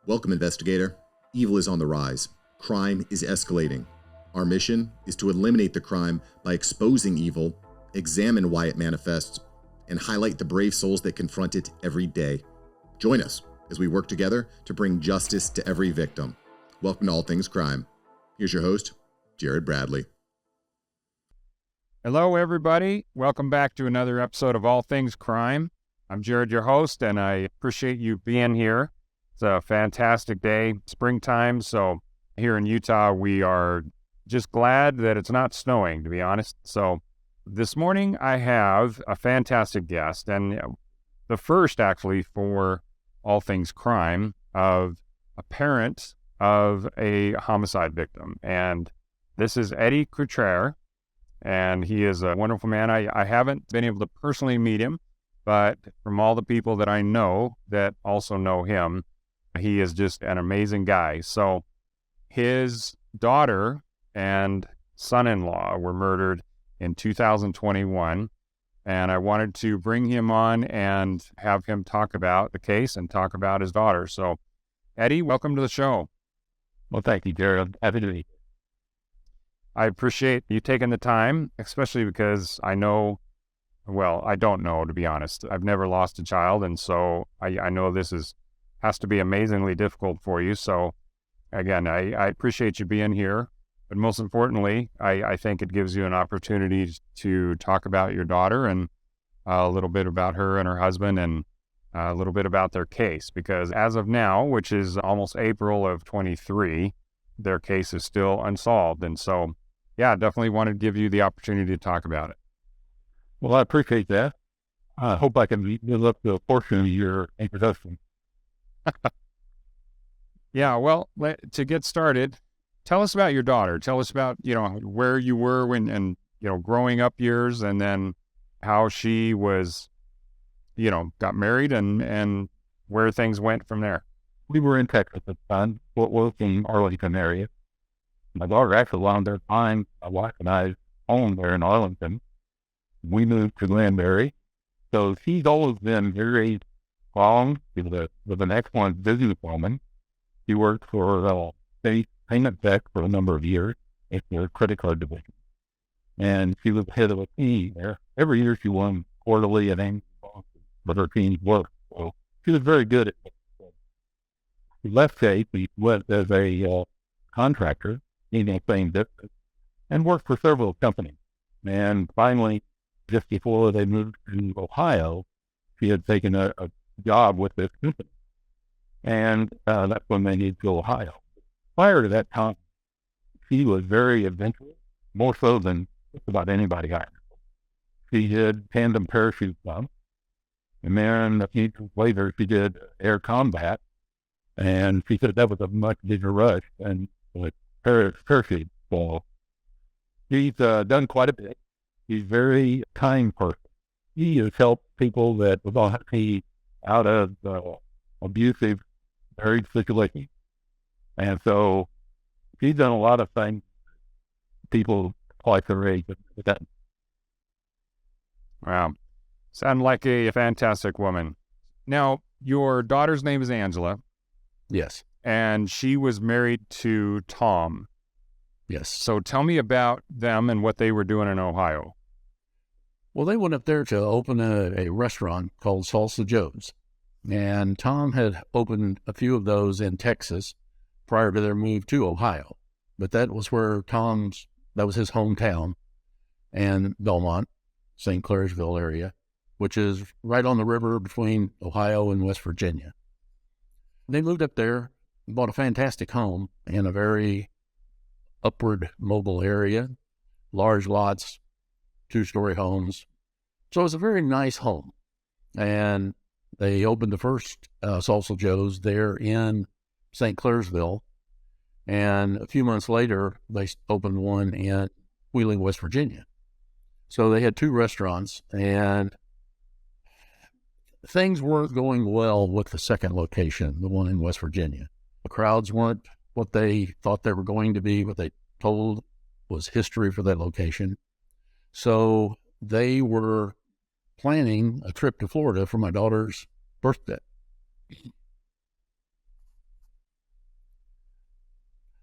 Welcome, investigator. Evil is on the rise. Crime is escalating. Our mission is to eliminate the crime by exposing evil, examine why it manifests, and highlight the brave souls that confront it every day. Join us as we work together to bring justice to every victim. Welcome to All Things Crime. Here's your host, Jared Bradley. Hello, everybody. Welcome back to another episode of All Things Crime. I'm Jared, your host, and I appreciate you being here. It's a fantastic day, springtime, so here in Utah, we are just glad that it's not snowing, to be honest. So this morning, I have a fantastic guest, and the first, actually, for All Things Crime, of a parent of a homicide victim. And this is Eddie Cutrer, and he is a wonderful man. I haven't been able to personally meet him, but from all the people that I know that also know him, he is just an amazing guy. So his daughter and son-in-law were murdered in 2021, and I wanted to bring him on and have him talk about the case and talk about his daughter. So, Eddie, welcome to the show. Well, thank you, Jared. I'm happy to be here. I appreciate you taking the time, especially because I don't know, to be honest. I've never lost a child, and so I know this has to be amazingly difficult for you. So, again, I appreciate you being here. But most importantly, I think it gives you an opportunity to talk about your daughter and a little bit about her and her husband and a little bit about their case. Because as of now, which is almost April of 23, their case is still unsolved. And so, yeah, definitely wanted to give you the opportunity to talk about it. Well, I appreciate that. I hope I can live up to a portion of your introduction. Yeah, well, to get started, tell us about your daughter. Tell us about, where you were when, growing up years, and then how she was, got married and where things went from there. We were in Texas at the time, Fort Worth in Arlington area. My daughter actually wound their time, my wife and I owned there in Arlington. We moved to Glenberry. So she's always been very strong. She was an excellent businesswoman. She worked for the state M-VAC for a number of years. It's their credit card division. And she was head of a team there. Every year she won quarterly and annual, but her team's worked. So she was very good at it. She left state. We went as a contractor in the same business and worked for several companies. And finally, just before they moved to Ohio, she had taken a job with this company. And that's when they needed to go to Ohio. Prior to that time, she was very adventurous, more so than just about anybody I know. She did tandem parachute jump. And then a few years later, she did air combat. And she said that was a much bigger rush than with parachute fall. She's done quite a bit. She's a very kind person. She has helped people that was out of abusive marriage situations. And so she's done a lot of things people twice her age with that. Wow. Sound like a fantastic woman. Now, your daughter's name is Angela. Yes. And she was married to Tom. Yes. So tell me about them and what they were doing in Ohio. Well, they went up there to open a restaurant called Salsa Joe's. And Tom had opened a few of those in Texas prior to their move to Ohio. But that was that was his hometown, and Belmont, St. Clairsville area, which is right on the river between Ohio and West Virginia. They moved up there, bought a fantastic home in a very upward mobile area, large lots, 2-story homes. So it was a very nice home. And they opened the first Salsa Joe's there in St. Clairsville. And a few months later, they opened one in Wheeling, West Virginia. So they had 2 restaurants, and things weren't going well with the second location, the one in West Virginia. The crowds weren't what they thought they were going to be. What they told was history for that location. So they were planning a trip to Florida for my daughter's birthday.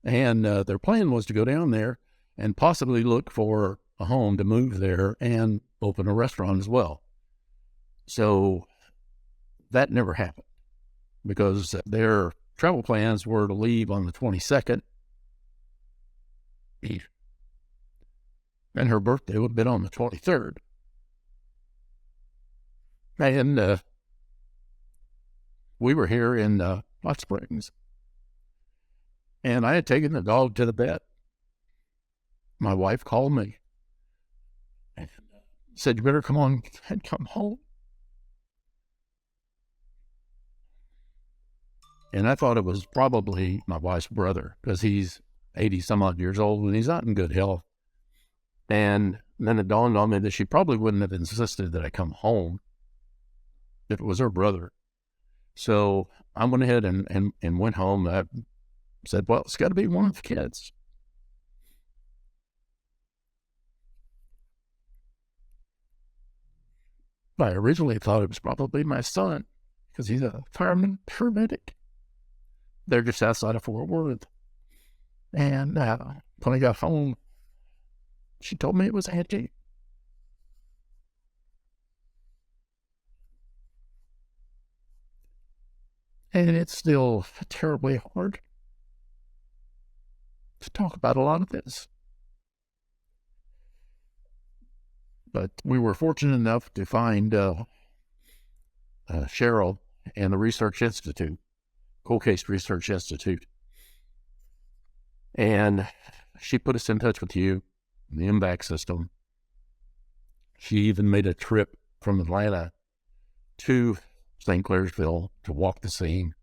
And their plan was to go down there and possibly look for a home to move there and open a restaurant as well. So that never happened because their travel plans were to leave on the 22nd. And her birthday would have been on the 23rd. And we were here in Hot Springs. And I had taken the dog to the vet. My wife called me and said, "You better come on and come home." And I thought it was probably my wife's brother because he's 80 some odd years old and he's not in good health. And then it dawned on me that she probably wouldn't have insisted that I come home if it was her brother. So I went ahead and went home. I said, well, it's got to be one of the kids. I originally thought it was probably my son because he's a fireman paramedic. They're just outside of Fort Worth. And when I got home, she told me it was Auntie. And it's still terribly hard to talk about a lot of this. But we were fortunate enough to find Cheryl and the Research Institute, Cold Case Research Institute. And she put us in touch with you, the M-VAC system. She even made a trip from Atlanta to St. Clairsville to walk the scene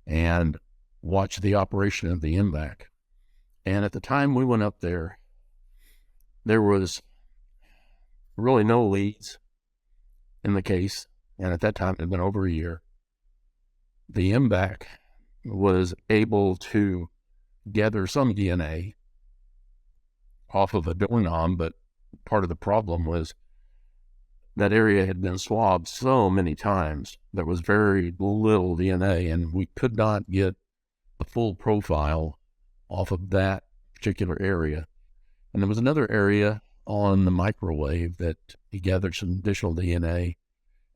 and watch the operation of the M-VAC. And at the time we went up there, there was really no leads in the case. And at that time, it had been over a year. The M-VAC was able to gather some DNA off of a doorknob, but part of the problem was that area had been swabbed so many times. There was very little DNA, and we could not get the full profile off of that particular area. And there was another area on the microwave that he gathered some additional DNA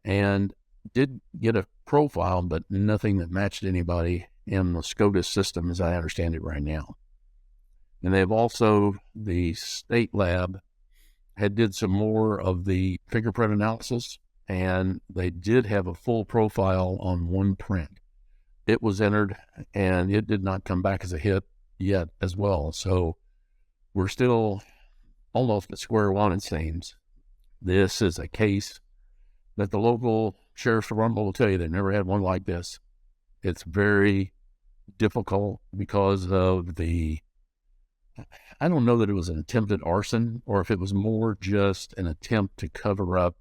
and did get a profile, but nothing that matched anybody in the SCOTUS system as I understand it right now. And they've also, the state lab had did some more of the fingerprint analysis, and they did have a full profile on one print. It was entered, and it did not come back as a hit yet as well. So we're still almost at square one, it seems. This is a case that the local sheriff's department will tell you they never had one like this. It's very difficult because of I don't know that it was an attempted arson or if it was more just an attempt to cover up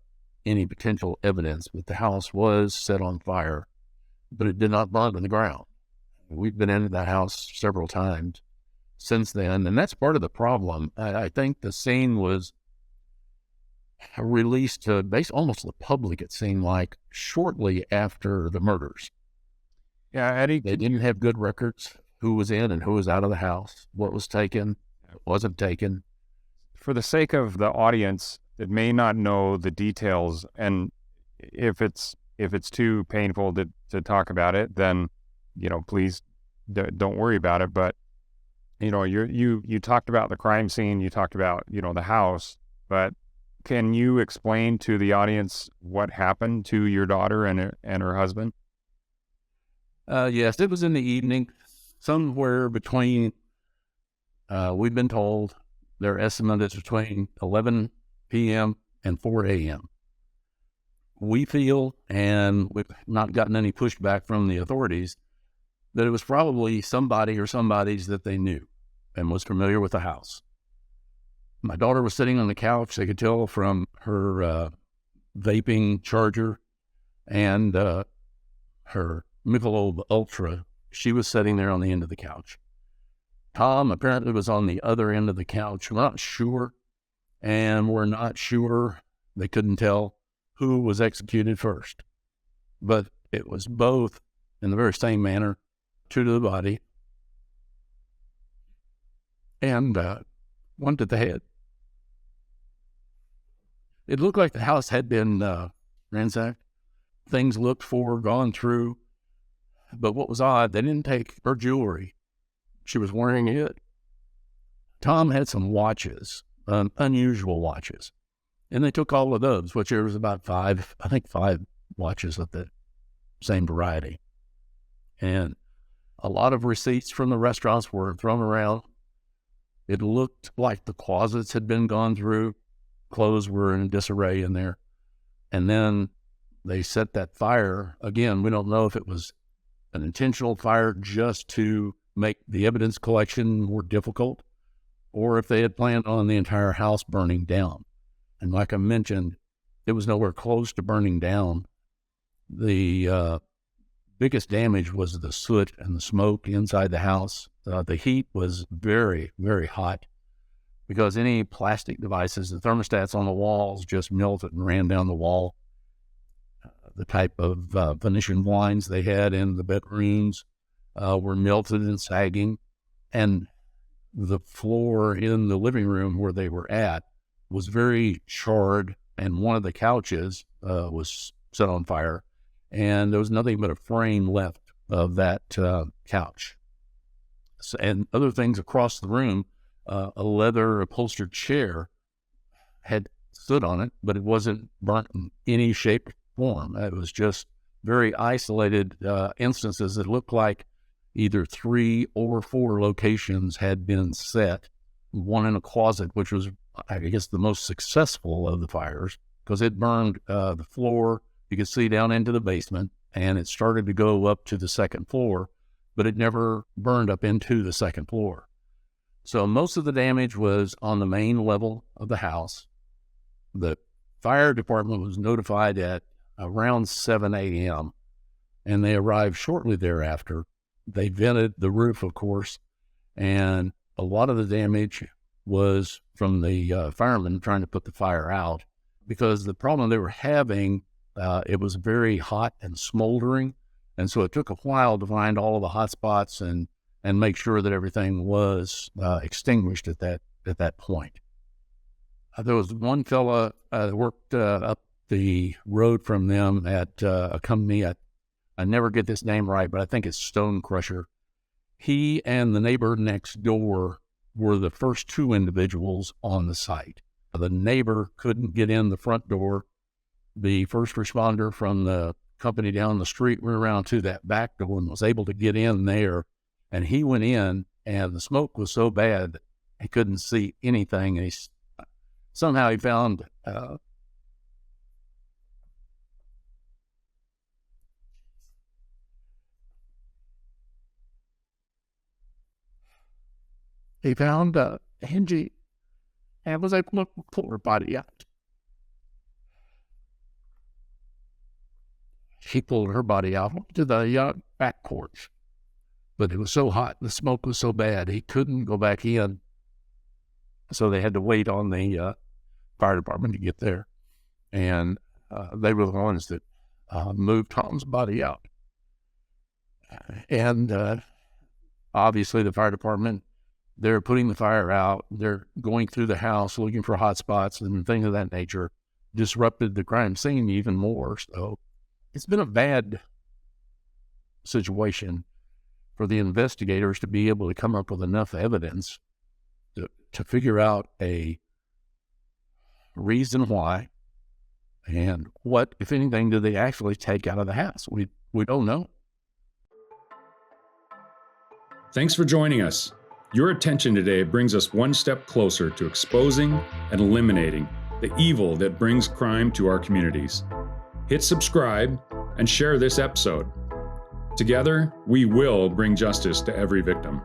any potential evidence, but the house was set on fire, but it did not burn to the ground. We've been into that house several times since then, and that's part of the problem. I think the scene was released to almost the public, it seemed like, shortly after the murders. Yeah, Eddie. They didn't have good records, who was in and who was out of the house, what was taken, what wasn't taken. For the sake of the audience that may not know the details, and if it's too painful to talk about it, then, please don't worry about it. But, you talked about the crime scene, you talked about, the house, but can you explain to the audience what happened to your daughter and her husband? Yes, it was in the evening, somewhere between, we've been told, their estimate is between 11 p.m. and 4 a.m. We feel, and we've not gotten any pushback from the authorities, that it was probably somebody or somebody's that they knew and was familiar with the house. My daughter was sitting on the couch. They could tell from her vaping charger and her Michelob Ultra. She was sitting there on the end of the couch. Tom apparently was on the other end of the couch. We're not sure, and we're not sure, they couldn't tell who was executed first. But it was both in the very same manner, true to the body. and one to the head. It looked like the house had been ransacked. Things looked for, gone through. But what was odd, they didn't take her jewelry. She was wearing it. Tom had some watches, unusual watches. And they took all of those, which there was about five watches of the same variety. And a lot of receipts from the restaurants were thrown around. It looked like the closets had been gone through. Clothes were in disarray in there. And then they set that fire. Again, we don't know if it was an intentional fire just to make the evidence collection more difficult, or if they had planned on the entire house burning down. And like I mentioned, it was nowhere close to burning down. The biggest damage was the soot and the smoke inside the house. The heat was very, very hot because any plastic devices, the thermostats on the walls just melted and ran down the wall. The type of Venetian blinds they had in the bedrooms were melted and sagging. And the floor in the living room where they were at was very charred, and one of the couches was set on fire, and there was nothing but a frame left of that couch. So, and other things across the room, a leather upholstered chair had stood on it, but it wasn't burnt in any shape or form. It was just very isolated instances. It looked like either 3 or 4 locations had been set, one in a closet, which was, I guess, the most successful of the fires, because it burned the floor. You could see down into the basement, and it started to go up to the second floor, but it never burned up into the second floor. So most of the damage was on the main level of the house. The fire department was notified at around 7 a.m., and they arrived shortly thereafter. They vented the roof, of course, and a lot of the damage was from the firemen trying to put the fire out, because the problem they were having, it was very hot and smoldering, and so it took a while to find all of the hot spots and make sure that everything was extinguished at that point. There was one fella that worked up the road from them at a company. I never get this name right, but I think it's Stone Crusher. He and the neighbor next door were the first 2 individuals on the site. The neighbor couldn't get in the front door. The first responder from the company down the street went around to that back door and was able to get in there. And he went in, and the smoke was so bad that he couldn't see anything. And somehow he found Angie and was able to pull her body out. She pulled her body out to the back porch, but it was so hot, the smoke was so bad, he couldn't go back in. So they had to wait on the fire department to get there. And they were the ones that moved Tom's body out. And obviously the fire department, they're putting the fire out. They're going through the house looking for hot spots and things of that nature, disrupted the crime scene even more. So it's been a bad situation for the investigators to be able to come up with enough evidence to figure out a reason why, and what, if anything, do they actually take out of the house? We don't know. Thanks for joining us. Your attention today brings us one step closer to exposing and eliminating the evil that brings crime to our communities. Hit subscribe and share this episode. Together, we will bring justice to every victim.